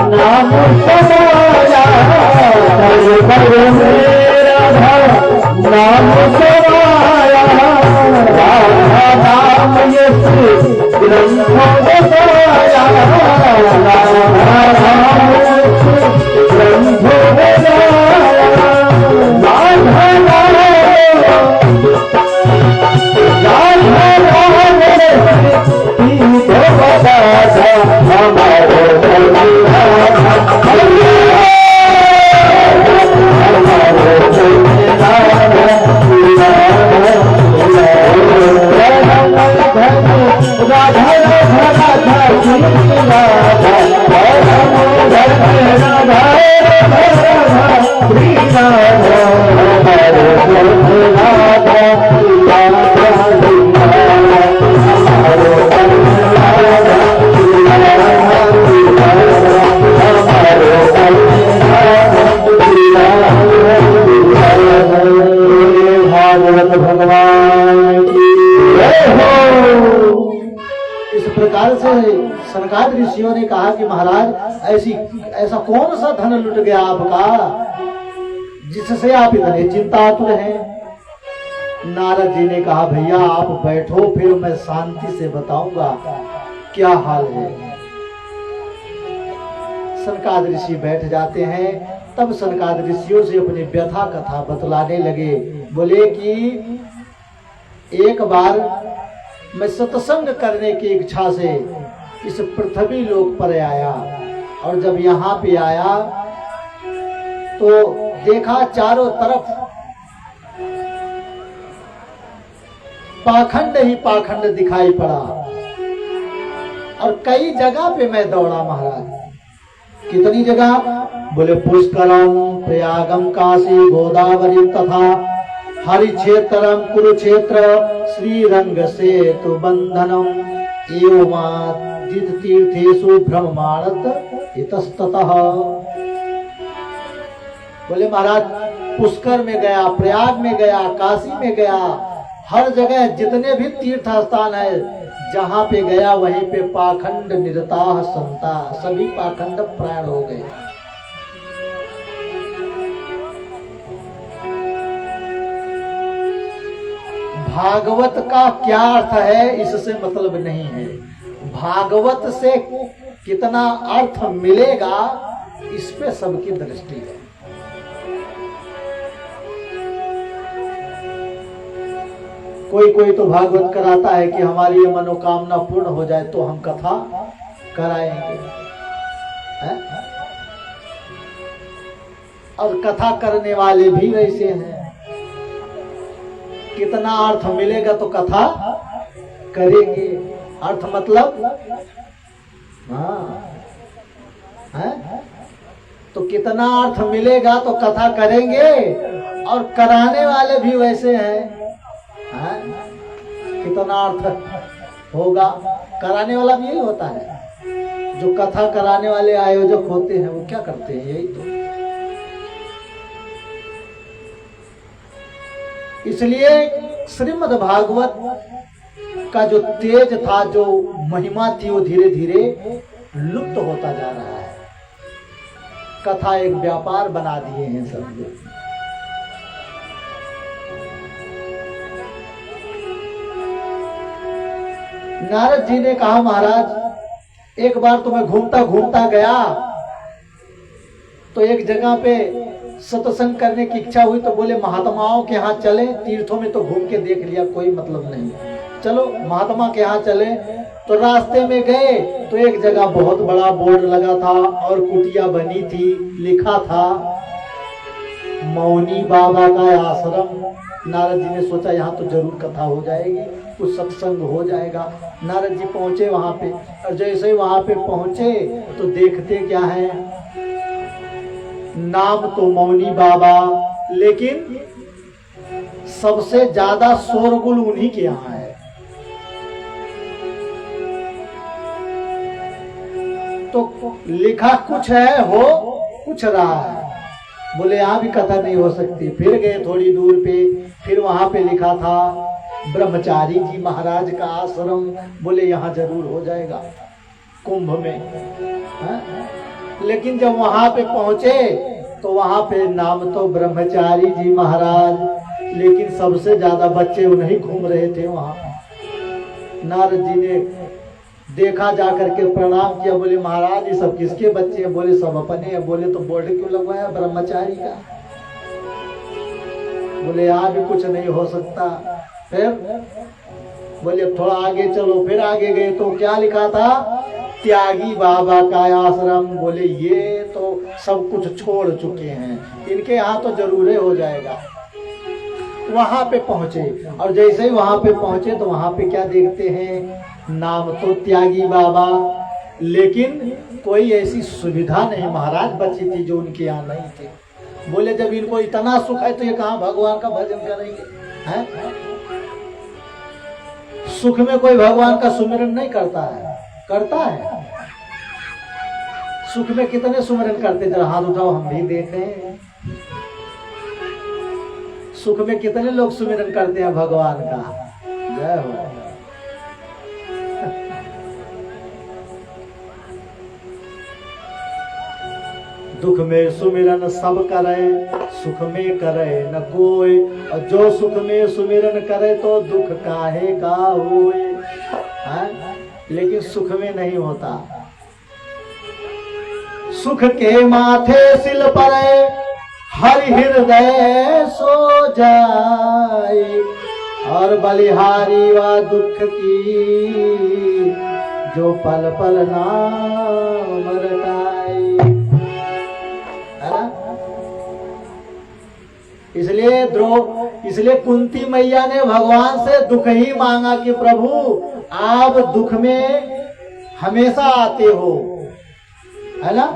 नाम समाया नाम समाया राधा नाम यश ग्रंथ बताया राधा नाम यश ग्रंथ बताया राधा सनकादिक ऋषियों ने कहा कि महाराज ऐसा कौन सा धन लुट गया आपका जिससे आप इतने चिंतातुर हैं। नारद जी ने कहा भैया आप बैठो फिर मैं शांति से बताऊंगा क्या हाल है। सनकादिक ऋषि बैठ जाते हैं। तब सनकादिक ऋषियों से अपनी व्यथा कथा बतलाने लगे। बोले कि एक बार मैं सत्संग करने की इच्छा से इस पृथ्वी लोक पर आया और जब यहाँ पे आया तो देखा चारों तरफ पाखंड ही पाखंड दिखाई पड़ा और कई जगह पे मैं दौड़ा महाराज। कितनी जगह? बोले पुष्करम, प्रयागम, काशी, गोदावरी तथा हरिक्षेत्रम, कुरुक्षेत्र, श्रीरंग सेतु बंधनम एवं तीर्थेषु भ्रममाणत इतस्ततः। बोले महाराज पुष्कर में गया, प्रयाग में गया, काशी में गया, हर जगह जितने भी तीर्थ स्थान है जहाँ पे गया वहीं पे पाखंड निरताः संता, सभी पाखंड प्राण हो गए। भागवत का क्या अर्थ है इससे मतलब नहीं है। भागवत से कितना अर्थ मिलेगा इस पे सबकी दृष्टि है। कोई तो भागवत कराता है कि हमारी ये मनोकामना पूर्ण हो जाए तो हम कथा कराएंगे है? और कथा करने वाले भी वैसे हैं। कितना अर्थ मिलेगा तो कथा करेंगे। अर्थ मतलब हाँ है? तो कितना अर्थ मिलेगा तो कथा करेंगे। और कराने वाले भी वैसे हैं है? कितना अर्थ होगा। कराने वाला भी यही होता है। जो कथा कराने वाले आयोजक होते हैं वो क्या करते हैं, यही तो। इसलिए श्रीमद् भागवत का जो तेज था, जो महिमा थी, वो धीरे धीरे लुप्त होता जा रहा है। कथा एक व्यापार बना दिए हैं सब लोग। नारद जी ने कहा महाराज एक बार तो मैं घूमता घूमता गया तो एक जगह पे सत्संग करने की इच्छा हुई तो बोले महात्माओं के यहाँ चले। तीर्थों में तो घूम के देख लिया, कोई मतलब नहीं, चलो महात्मा के यहाँ चले। तो रास्ते में गए तो एक जगह बहुत बड़ा बोर्ड लगा था और कुटिया बनी थी, लिखा था मौनी बाबा का आश्रम। नारद जी ने सोचा यहाँ तो जरूर कथा हो जाएगी, कुछ सत्संग हो जाएगा। नारद जी पहुंचे वहां पे और जैसे ही वहां पे पहुंचे तो देखते क्या है, नाम तो मौनी बाबा, लेकिन सबसे ज्यादा शोरगुल उन्हीं के यहाँ है। तो लिखा कुछ है, हो कुछ रहा है। बोले यहाँ भी कथा नहीं हो सकती। फिर गए थोड़ी दूर पे, फिर वहां पे लिखा था ब्रह्मचारी जी महाराज का आश्रम, बोले यहाँ जरूर हो जाएगा कुंभ में। हा? लेकिन जब वहां पे पहुंचे तो वहां पे नाम तो ब्रह्मचारी जी महाराज, लेकिन सबसे ज्यादा बच्चे उन्हीं घूम रहे थे वहां। नारद जी ने देखा, जाकर के प्रणाम किया, बोले महाराज ये सब किसके बच्चे हैं? बोले सब अपने हैं। बोले तो बोर्ड क्यों लगवाया ब्रह्मचारी का? बोले यहाँ भी कुछ नहीं हो सकता। फिर बोले अब थोड़ा आगे चलो। फिर आगे गए तो क्या लिखा था? त्यागी बाबा का आश्रम। बोले ये तो सब कुछ छोड़ चुके हैं, इनके यहाँ तो जरूर हो जाएगा। वहां पे पहुंचे और जैसे ही वहां पे पहुंचे तो वहां पे क्या देखते हैं? नाम तो त्यागी बाबा, लेकिन कोई ऐसी सुविधा नहीं महाराज बची थी जो उनके यहाँ नहीं थी। बोले जब इनको इतना सुख है तो ये कहाँ भगवान का भजन करेंगे? हैं? सुख में कोई भगवान का सुमिरन नहीं करता है? करता है। सुख में कितने सुमिरन करते? जरा हाथ उठाओ हम भी देखें। सुख में कितने लोग सुमिरन करते हैं भगवान का? जय हो। दुख में सुमिरन सब करे, सुख में करे न कोई। और जो सुख में सुमिरन करे तो दुख काहे का होए। लेकिन सुख में नहीं होता। सुख के माथे सिल पड़े, हरि हृदय सो जाए। और बलिहारी व दुख की, जो पल पल नाम रटाए। इसलिए कुंती मैया ने भगवान से दुख ही मांगा कि प्रभु आप दुख में हमेशा आते हो, है ना।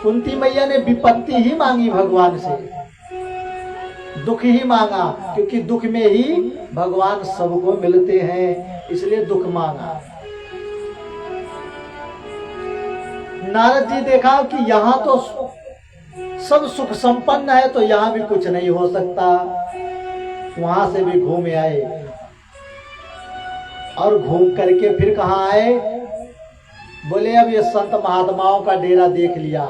कुंती मैया ने विपत्ति ही मांगी भगवान से, दुख ही मांगा, क्योंकि दुख में ही भगवान सबको मिलते हैं, इसलिए दुख मांगा। नारद जी देखा कि यहाँ तो सब सुख संपन्न है, तो यहाँ भी कुछ नहीं हो सकता। वहां से भी घूम आए और घूम करके फिर कहाँ आए? बोले अब ये संत महात्माओं का डेरा देख लिया,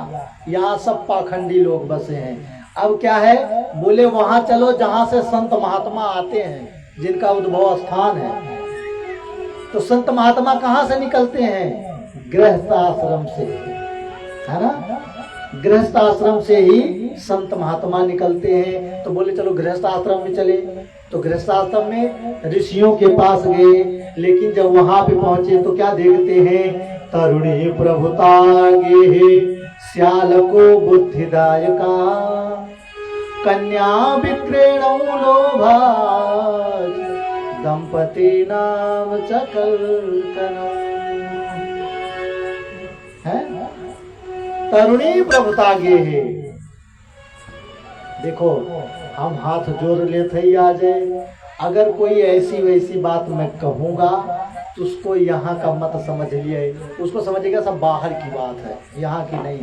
यहाँ सब पाखंडी लोग बसे हैं। अब क्या है? बोले वहां चलो जहां से संत महात्मा आते हैं, जिनका उद्भव स्थान है। तो संत महात्मा कहाँ से निकलते हैं? गृहस्थ आश्रम से, है ना। गृहस्थ आश्रम से ही संत महात्मा निकलते हैं। तो बोले चलो गृहस्थ आश्रम में चले। तो गृहस्थ आश्रम में ऋषियों के पास गए, लेकिन जब वहां पे पहुंचे तो क्या देखते हैं? तरुणी प्रभुता गे श्याल को बुद्धिदायका, कन्या विक्रेणौ लोभाज, दंपति नाम चकल है। तरुणी प्रभुता गे है। देखो हम हाथ जोड़ लेते ही आ जाए। अगर कोई ऐसी वैसी बात मैं कहूंगा तो उसको यहाँ का मत समझ लिए, उसको समझेगा सब बाहर की बात है, यहाँ की नहीं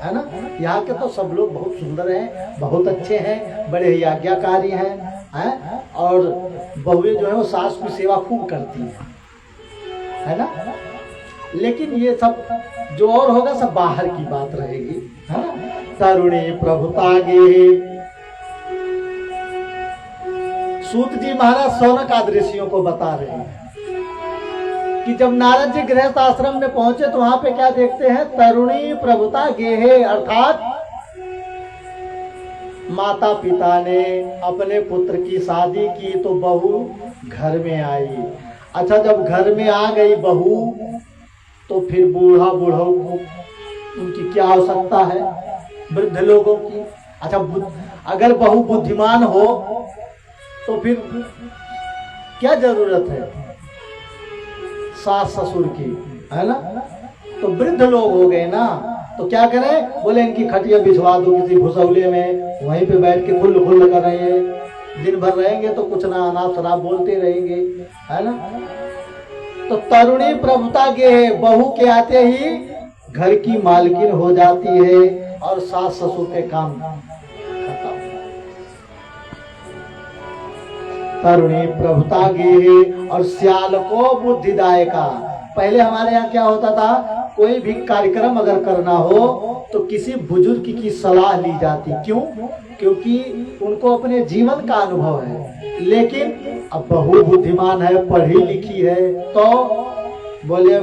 है ना। यहाँ के तो सब लोग बहुत सुंदर हैं, बहुत अच्छे हैं, बड़े ही आज्ञाकारी हैं, और बहुएं जो है वो सास की सेवा खूब करती है ना। लेकिन ये सब जो और होगा सब बाहर की बात रहेगी, है ना। तरुणी प्रभुता गे। सूत जी महाराज शौनक आदि ऋषियों को बता रहे हैं कि जब नारद जी गृहस्थ आश्रम में पहुंचे तो वहां पे क्या देखते हैं? तरुणी प्रभुता गेहे, अर्थात माता पिता ने अपने पुत्र की शादी की तो बहू घर में आई। अच्छा, जब घर में आ गई बहू तो फिर बूढ़ा बूढ़ों को उनकी क्या आवश्यकता है? वृद्ध लोगों की। अच्छा, अगर बहू बुद्धिमान हो तो फिर क्या जरूरत है सास ससुर की, है ना। तो वृद्ध लोग हो गए ना, तो क्या करें? बोले इनकी खटिया बिछवा दो किसी भुसौले में, वहीं पे बैठ के खुल खुल कर रहे हैं, दिन भर रहेंगे तो कुछ ना अनाप शराब बोलते रहेंगे, है ना। तो तरुणी प्रभुता के बहू के आते ही घर की मालकिन हो जाती है और सास ससुर के काम खत्म। तरुणी प्रभुता गे और सियाल को बुद्धिदायका। पहले हमारे यहाँ क्या होता था, कोई भी कार्यक्रम अगर करना हो तो किसी बुजुर्ग की सलाह ली जाती। क्यों? क्योंकि उनको अपने जीवन का अनुभव है। लेकिन अब बहू बुद्धिमान है, पढ़ी लिखी है, तो बोले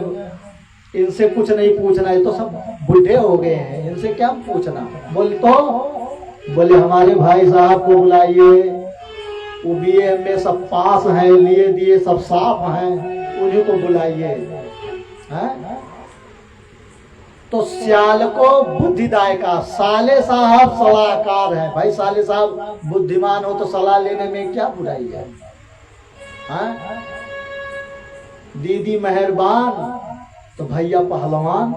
इनसे कुछ नहीं पूछना है, तो सब बूढ़े हो गए हैं, इनसे क्या पूछना। बोले हमारे भाई साहब को बुलाइए, वो BA में सब पास हैं, लिए दिए सब साफ हैं, उन्हीं को बुलाइए। तो सियाल को बुद्धिदायका, साले साहब सलाहकार है। भाई साले साहब बुद्धिमान हो तो सलाह लेने में क्या बुराई है? दीदी मेहरबान तो भैया पहलवान।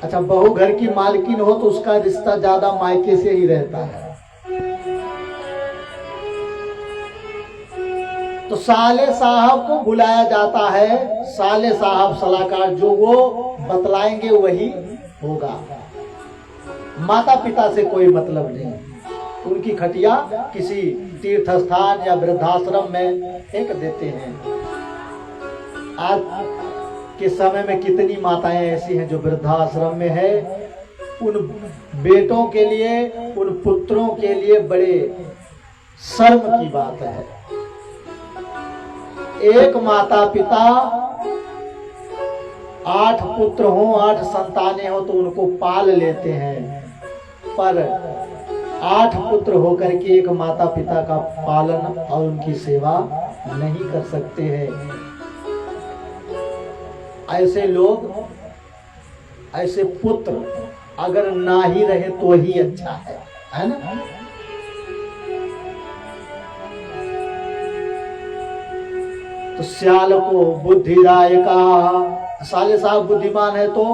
अच्छा, बहू घर की मालकिन हो तो उसका रिश्ता ज्यादा मायके से ही रहता है। तो साले साहब को बुलाया जाता है। साले साहब सलाहकार, जो वो बतलाएंगे वही होगा। माता पिता से कोई मतलब नहीं, उनकी खटिया किसी तीर्थ स्थान या वृद्धाश्रम में फेंक देते हैं। आज के समय में कितनी माताएं ऐसी हैं जो वृद्धाश्रम में है। उन बेटों के लिए, उन पुत्रों के लिए बड़े शर्म की बात है। एक माता पिता 8 पुत्र हो, 8 संतानें हो तो उनको पाल लेते हैं, पर 8 पुत्र होकर के एक माता पिता का पालन और उनकी सेवा नहीं कर सकते हैं। ऐसे लोग, ऐसे पुत्र अगर ना ही रहे तो ही अच्छा है ना। तो सियाल को बुद्धिदायका, साले साहब बुद्धिमान है तो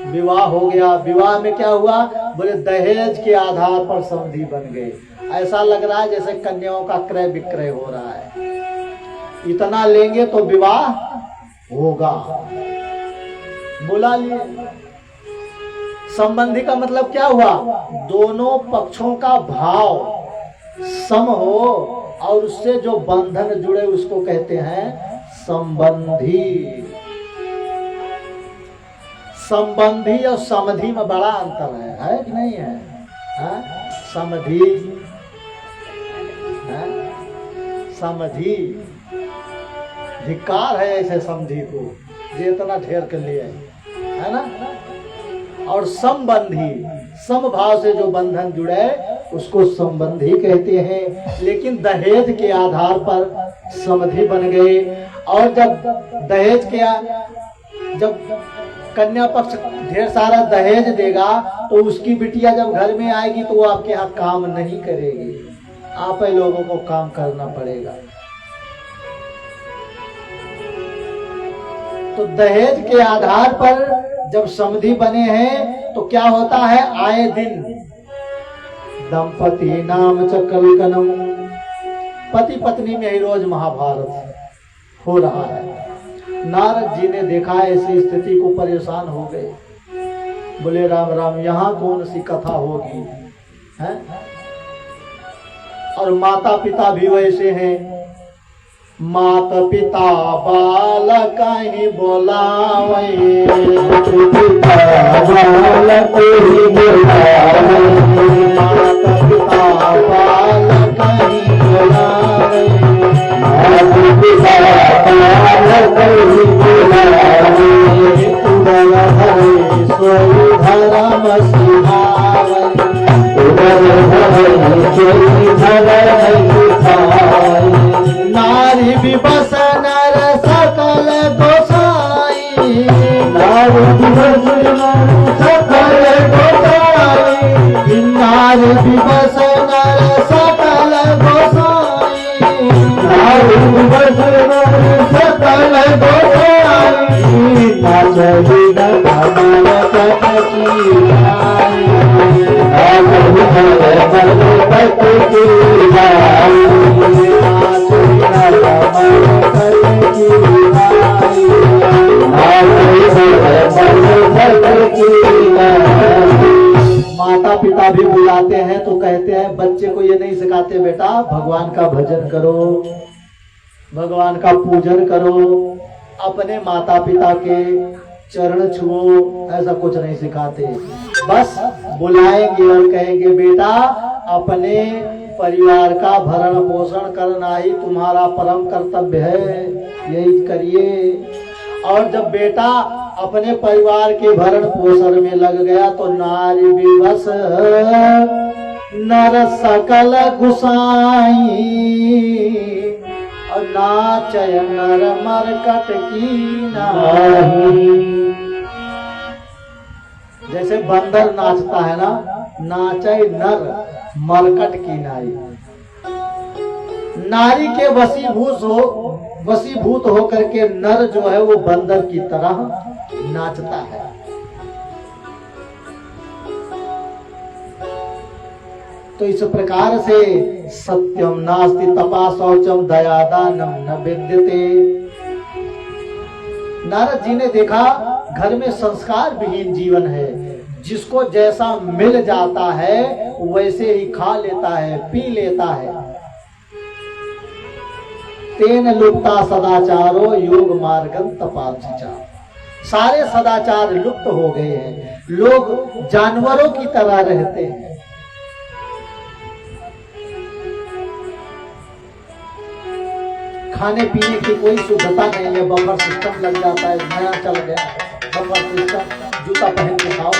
विवाह हो गया। विवाह में क्या हुआ, बोले दहेज के आधार पर समधी बन गए। ऐसा लग रहा है जैसे कन्याओं का क्रय विक्रय हो रहा है। इतना लेंगे तो विवाह होगा, बुला लिए। संबंधी का मतलब क्या हुआ, दोनों पक्षों का भाव सम हो और उससे जो बंधन जुड़े उसको कहते हैं संबंधी। संबंधी और समधि में बड़ा अंतर है कि नहीं है? समधि, समधि धिक्कार है ऐसे समधि को, जो इतना ढेर कर लिए है ना। और संबंधी, समभाव से जो बंधन जुड़े उसको संबंधी कहते हैं। लेकिन दहेज के आधार पर समधि बन गए। और जब दहेज के, जब कन्या पक्ष ढेर सारा दहेज देगा तो उसकी बिटिया जब घर में आएगी तो वो आपके यहाँ काम नहीं करेगी, आप ही लोगों को काम करना पड़ेगा। तो दहेज के आधार पर जब समधि बने हैं तो क्या होता है, आए दिन दंपति नाम च कलकनम, पति पत्नी में ही रोज महाभारत हो रहा है। नारद जी ने देखा ऐसी स्थिति को, परेशान हो गए। बोले राम राम, यहाँ कौन सी कथा होगी है? और माता पिता भी वैसे हैं। माता पिता बालक ही बोलावे, पिता बालक ही बोलावे, माता पिता बालक ही बोलावे, माता पिता बालक ही बोलावे, उदर हरे सोई धर्म सिखावे, उदर हरे सोई धर्म सिखावे। नारी विवश नर सकल गोसाई, नारी विवश नर सकल गोसाई, नारी विवश नर सकल गोसाई, नारी विवश नर सकल गोसाई, नाचही न कमल कटकी आई, नाचही न कमल कटकी आई, माता पिता भी बुलाते बुलाते हैं तो कहते हैं, बच्चे को ये नहीं सिखाते बेटा भगवान का भजन करो, भगवान का पूजन करो, अपने माता पिता के चरण छुओ, ऐसा कुछ नहीं सिखाते। बस बुलाएंगे और कहेंगे बेटा अपने परिवार का भरण पोषण करना ही तुम्हारा परम कर्तव्य है, यही करिए। और जब बेटा अपने परिवार के भरण पोषण में लग गया तो नारी विवश नर सकल गुसाई, और नाचय नर मरकट की नाही। जैसे बंदर नाचता है ना, नाचे नर मरकट की नाई। नारी के वशीभूत हो करके नर जो है वो बंदर की तरह नाचता है। तो इस प्रकार से सत्यम नास्ति तपा शौचम दयादानम न विद्यते। नारद जी ने देखा घर में संस्कार विहीन जीवन है, जिसको जैसा मिल जाता है वैसे ही खा लेता है, पी लेता है। तेन लुप्ता सदाचारो योग मार्गम तपार्चिचा। सारे सदाचार लुप्त हो गए हैं, लोग जानवरों की तरह रहते हैं। खाने पीने की कोई शुद्धता नहीं है, बफर सिस्टम लग जाता है, नया चल गया बफर सिस्टम, जूता पहन के खाओ।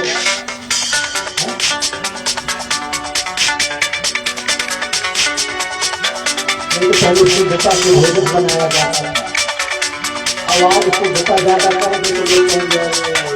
नहीं तो पहले शुद्धता के भोजन बनाया जाता है, अब आज शुद्धता ज्यादा करेंगे तो लोग कहेंगे